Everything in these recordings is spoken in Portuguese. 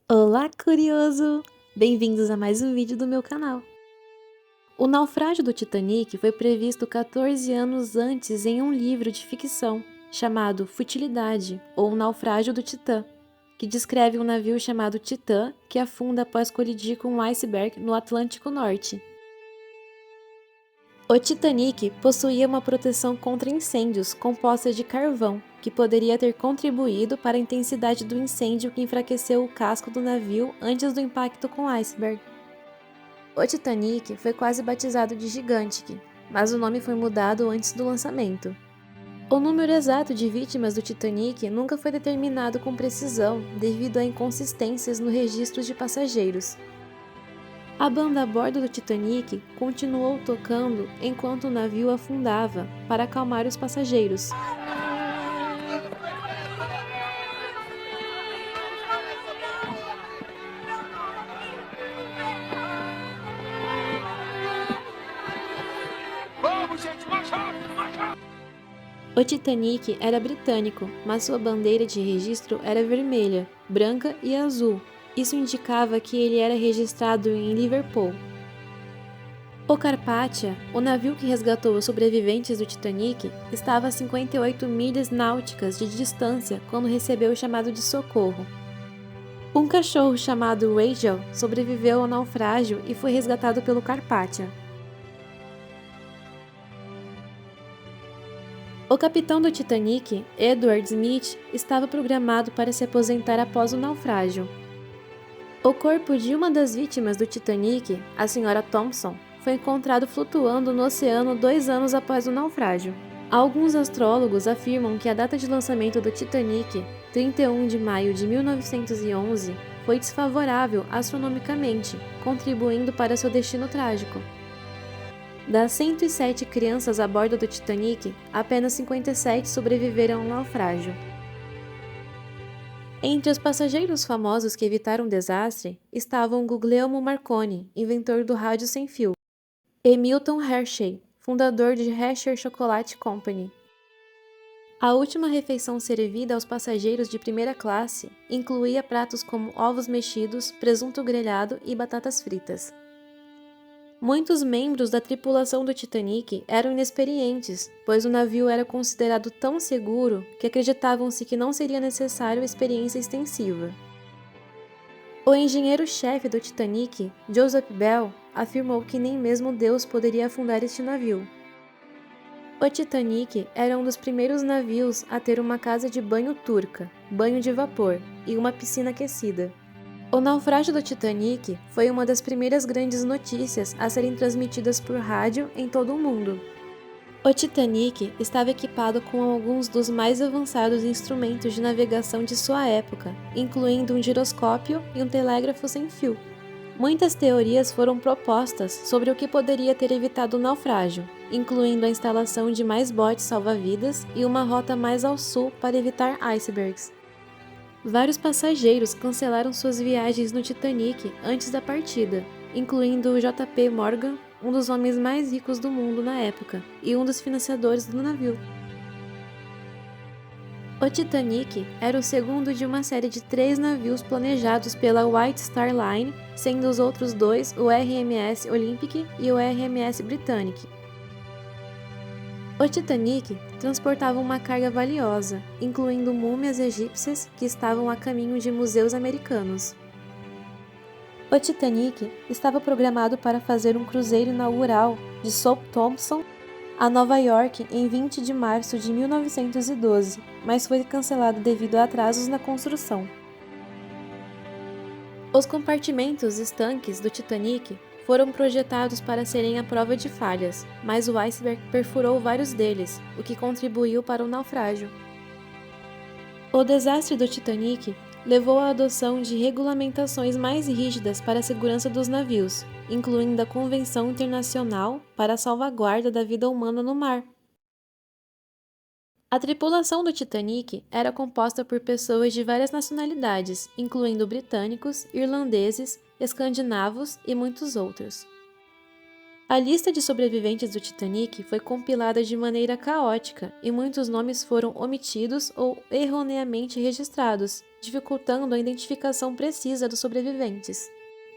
Olá, curioso! Bem-vindos a mais um vídeo do meu canal. O naufrágio do Titanic foi previsto 14 anos antes em um livro de ficção chamado Futilidade, ou O Naufrágio do Titã, que descreve um navio chamado Titã que afunda após colidir com um iceberg no Atlântico Norte. O Titanic possuía uma proteção contra incêndios composta de carvão, que poderia ter contribuído para a intensidade do incêndio que enfraqueceu o casco do navio antes do impacto com o iceberg. O Titanic foi quase batizado de Gigantic, mas o nome foi mudado antes do lançamento. O número exato de vítimas do Titanic nunca foi determinado com precisão devido a inconsistências no registro de passageiros. A banda a bordo do Titanic continuou tocando enquanto o navio afundava para acalmar os passageiros. Vamos, gente, marcha rápido, marcha rápido! O Titanic era britânico, mas sua bandeira de registro era vermelha, branca e azul. Isso indicava que ele era registrado em Liverpool. O Carpathia, o navio que resgatou os sobreviventes do Titanic, estava a 58 milhas náuticas de distância quando recebeu o chamado de socorro. Um cachorro chamado Rachel sobreviveu ao naufrágio e foi resgatado pelo Carpathia. O capitão do Titanic, Edward Smith, estava programado para se aposentar após o naufrágio. O corpo de uma das vítimas do Titanic, a Sra. Thompson, foi encontrado flutuando no oceano 2 anos após o naufrágio. Alguns astrólogos afirmam que a data de lançamento do Titanic, 31 de maio de 1911, foi desfavorável astronomicamente, contribuindo para seu destino trágico. Das 107 crianças a bordo do Titanic, apenas 57 sobreviveram ao naufrágio. Entre os passageiros famosos que evitaram o desastre estavam Guglielmo Marconi, inventor do rádio sem fio, e Milton Hershey, fundador de Hershey Chocolate Company. A última refeição servida aos passageiros de primeira classe incluía pratos como ovos mexidos, presunto grelhado e batatas fritas. Muitos membros da tripulação do Titanic eram inexperientes, pois o navio era considerado tão seguro que acreditavam-se que não seria necessário experiência extensiva. O engenheiro-chefe do Titanic, Joseph Bell, afirmou que nem mesmo Deus poderia afundar este navio. O Titanic era um dos primeiros navios a ter uma casa de banho turca, banho de vapor e uma piscina aquecida. O naufrágio do Titanic foi uma das primeiras grandes notícias a serem transmitidas por rádio em todo o mundo. O Titanic estava equipado com alguns dos mais avançados instrumentos de navegação de sua época, incluindo um giroscópio e um telégrafo sem fio. Muitas teorias foram propostas sobre o que poderia ter evitado o naufrágio, incluindo a instalação de mais botes salva-vidas e uma rota mais ao sul para evitar icebergs. Vários passageiros cancelaram suas viagens no Titanic antes da partida, incluindo J.P. Morgan, um dos homens mais ricos do mundo na época e um dos financiadores do navio. O Titanic era o segundo de uma série de 3 navios planejados pela White Star Line, sendo os outros 2 o RMS Olympic e o RMS Britannic. O Titanic transportava uma carga valiosa, incluindo múmias egípcias que estavam a caminho de museus americanos. O Titanic estava programado para fazer um cruzeiro inaugural de Southampton a Nova York em 20 de março de 1912, mas foi cancelado devido a atrasos na construção. Os compartimentos estanques do Titanic foram projetados para serem à prova de falhas, mas o iceberg perfurou vários deles, o que contribuiu para o naufrágio. O desastre do Titanic levou à adoção de regulamentações mais rígidas para a segurança dos navios, incluindo a Convenção Internacional para a Salvaguarda da Vida Humana no Mar. A tripulação do Titanic era composta por pessoas de várias nacionalidades, incluindo britânicos, irlandeses, escandinavos e muitos outros. A lista de sobreviventes do Titanic foi compilada de maneira caótica e muitos nomes foram omitidos ou erroneamente registrados, dificultando a identificação precisa dos sobreviventes.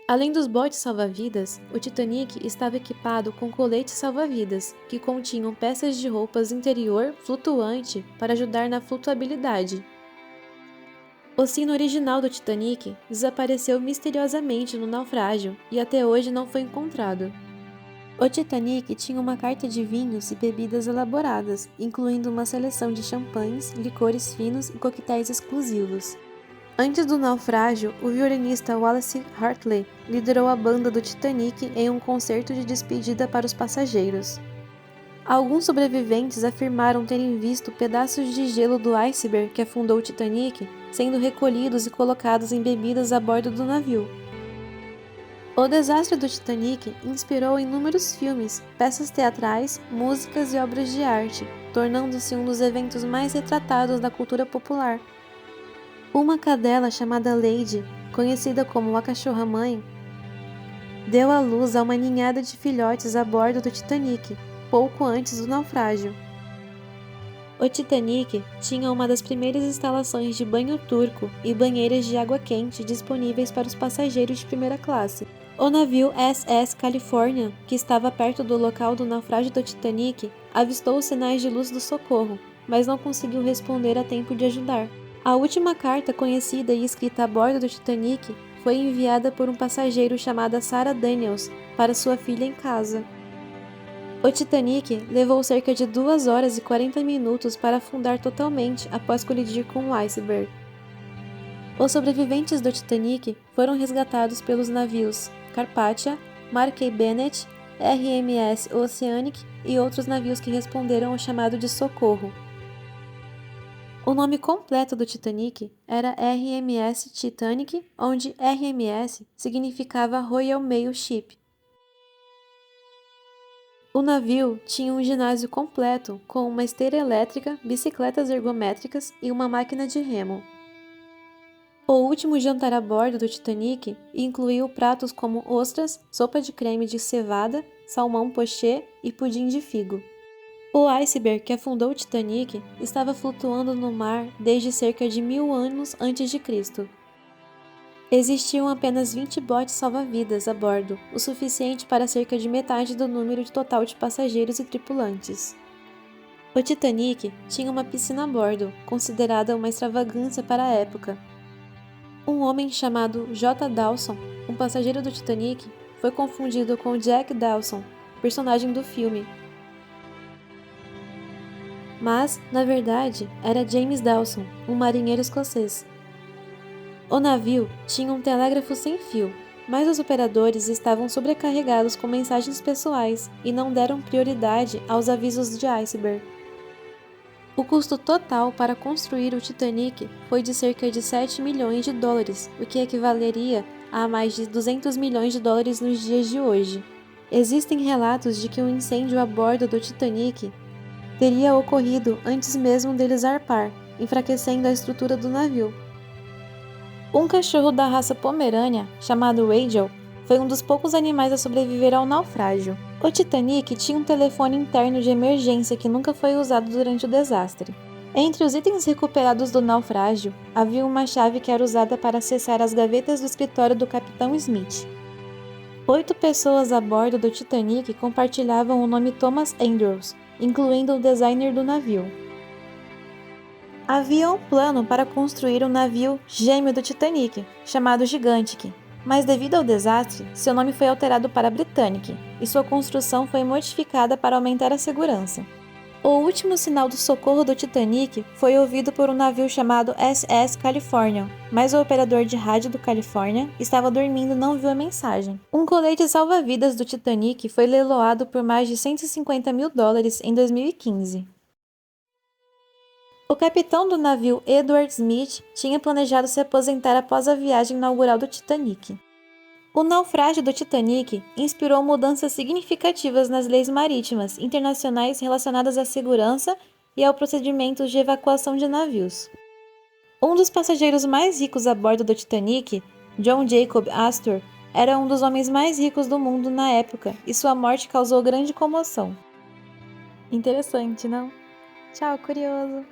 Além dos botes salva-vidas, o Titanic estava equipado com coletes salva-vidas, que continham peças de roupas interior flutuante para ajudar na flutuabilidade. O sino original do Titanic desapareceu misteriosamente no naufrágio e até hoje não foi encontrado. O Titanic tinha uma carta de vinhos e bebidas elaboradas, incluindo uma seleção de champanhes, licores finos e coquetéis exclusivos. Antes do naufrágio, o violinista Wallace Hartley liderou a banda do Titanic em um concerto de despedida para os passageiros. Alguns sobreviventes afirmaram terem visto pedaços de gelo do iceberg que afundou o Titanic sendo recolhidos e colocados em bebidas a bordo do navio. O desastre do Titanic inspirou inúmeros filmes, peças teatrais, músicas e obras de arte, tornando-se um dos eventos mais retratados da cultura popular. Uma cadela chamada Lady, conhecida como a cachorra-mãe, deu à luz a uma ninhada de filhotes a bordo do Titanic, pouco antes do naufrágio. O Titanic tinha uma das primeiras instalações de banho turco e banheiras de água quente disponíveis para os passageiros de primeira classe. O navio SS California, que estava perto do local do naufrágio do Titanic, avistou os sinais de luz do socorro, mas não conseguiu responder a tempo de ajudar. A última carta conhecida e escrita a bordo do Titanic foi enviada por um passageiro chamado Sarah Daniels para sua filha em casa. O Titanic levou cerca de 2 horas e 40 minutos para afundar totalmente após colidir com um iceberg. Os sobreviventes do Titanic foram resgatados pelos navios Carpathia, Marquis Bennett, RMS Oceanic e outros navios que responderam ao chamado de socorro. O nome completo do Titanic era RMS Titanic, onde RMS significava Royal Mail Ship. O navio tinha um ginásio completo, com uma esteira elétrica, bicicletas ergométricas e uma máquina de remo. O último jantar a bordo do Titanic incluiu pratos como ostras, sopa de creme de cevada, salmão poché e pudim de figo. O iceberg que afundou o Titanic estava flutuando no mar desde cerca de 1000 anos antes de Cristo. Existiam apenas 20 botes salva-vidas a bordo, o suficiente para cerca de metade do número total de passageiros e tripulantes. O Titanic tinha uma piscina a bordo, considerada uma extravagância para a época. Um homem chamado J. Dawson, um passageiro do Titanic, foi confundido com Jack Dawson, personagem do filme. Mas, na verdade, era James Dawson, um marinheiro escocês. O navio tinha um telégrafo sem fio, mas os operadores estavam sobrecarregados com mensagens pessoais e não deram prioridade aos avisos de iceberg. O custo total para construir o Titanic foi de cerca de 7 milhões de dólares, o que equivaleria a mais de 200 milhões de dólares nos dias de hoje. Existem relatos de que um incêndio a bordo do Titanic teria ocorrido antes mesmo dele zarpar, enfraquecendo a estrutura do navio. Um cachorro da raça Pomerânia, chamado Rachel, foi um dos poucos animais a sobreviver ao naufrágio. O Titanic tinha um telefone interno de emergência que nunca foi usado durante o desastre. Entre os itens recuperados do naufrágio, havia uma chave que era usada para acessar as gavetas do escritório do Capitão Smith. 8 pessoas a bordo do Titanic compartilhavam o nome Thomas Andrews, incluindo o designer do navio. Havia um plano para construir um navio gêmeo do Titanic, chamado Gigantic, mas devido ao desastre, seu nome foi alterado para Britannic, e sua construção foi modificada para aumentar a segurança. O último sinal do socorro do Titanic foi ouvido por um navio chamado SS California, mas o operador de rádio do California estava dormindo e não viu a mensagem. Um colete salva-vidas do Titanic foi leiloado por mais de 150 mil dólares em 2015. O capitão do navio Edward Smith tinha planejado se aposentar após a viagem inaugural do Titanic. O naufrágio do Titanic inspirou mudanças significativas nas leis marítimas internacionais relacionadas à segurança e ao procedimento de evacuação de navios. Um dos passageiros mais ricos a bordo do Titanic, John Jacob Astor, era um dos homens mais ricos do mundo na época e sua morte causou grande comoção. Interessante, não? Tchau, curioso!